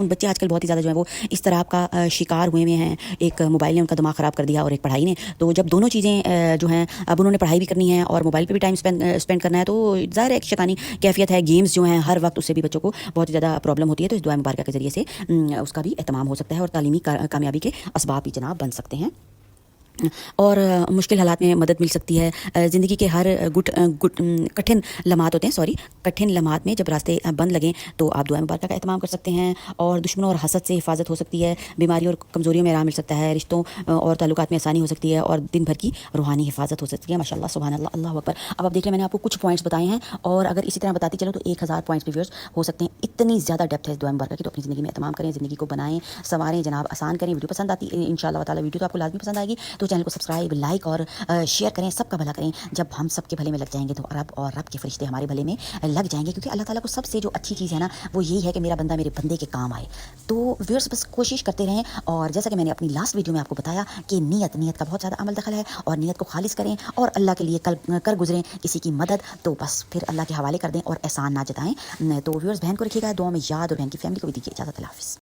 بچے آج کل بہت ہی زیادہ جو ہے وہ اس طرح کا شکار ہوئے ہوئے ہیں. ایک موبائل نے ان کا دماغ خراب کر دیا اور ایک پڑھائی نے. تو جب دونوں چیزیں جو ہیں اب انہوں نے پڑھائی بھی کرنی ہے اور موبائل پہ بھی ٹائم اسپینڈ کرنا ہے, تو ظاہر ہے ایک شیطانی کیفیت ہے. گیمز جو ہیں ہر وقت اس سے بھی بچوں کو بہت ہی زیادہ پرابلم ہوتی ہے. تو اس دعا مبارکہ کے ذریعے سے اس کا بھی اہتمام ہو سکتا ہے اور تعلیمی کامیابی کے اسباب بھی جناب بن سکتے ہیں اور مشکل حالات میں مدد مل سکتی ہے. زندگی کے ہر کٹھن لمحات ہوتے ہیں کٹھن لمحات میں جب راستے بند لگیں تو آپ دعا مبارکہ کا اہتمام کر سکتے ہیں اور دشمنوں اور حسد سے حفاظت ہو سکتی ہے. بیماریوں اور کمزوریوں میں آرام مل سکتا ہے. رشتوں اور تعلقات میں آسانی ہو سکتی ہے اور دن بھر کی روحانی حفاظت ہو سکتی ہے. ماشاءاللہ سبحان اللہ اللہ اکبر. اب آپ دیکھ لیں میں نے آپ کو کچھ پوائنٹس بتائے ہیں اور اگر اسی طرح بتاتی چلو تو 1000 پوائنٹس پہ ویورز ہو سکتے ہیں. اتنی زیادہ ڈیپتھ ہے اس دعا مبارکہ کی. تو اپنی زندگی میں اہتمام کریں, زندگی کو بنائیں, سنواریں جناب, آسان کریں. ویڈیو پسند آتی ہے انشاءاللہ تعالی ویڈیو تو آپ کو لازمی پسند آئے گی. تو چینل کو سبسکرائب, لائک اور شیئر کریں. سب کا بھلا کریں. جب ہم سب کے بھلے میں لگ جائیں گے تو رب کے فرشتے ہمارے بھلے میں لگ جائیں گے, کیونکہ اللہ تعالیٰ کو سب سے جو اچھی چیز ہے نا وہ یہی ہے کہ میرا بندہ میرے بندے کے کام آئے. تو ویورز بس کوشش کرتے رہیں. اور جیسا کہ میں نے اپنی لاسٹ ویڈیو میں آپ کو بتایا کہ نیت کا بہت زیادہ عمل دخل ہے اور نیت کو خالص کریں اور اللہ کے لیے کر گزریں کسی کی مدد, تو بس پھر اللہ کے حوالے کر دیں اور احسان نہ جتائیں. تو ویورز بہن کو رکھیے گا دعاؤں میں یاد اور بہن کی فیملی کو بھی دیجیے اجازت. اللہ حافظ.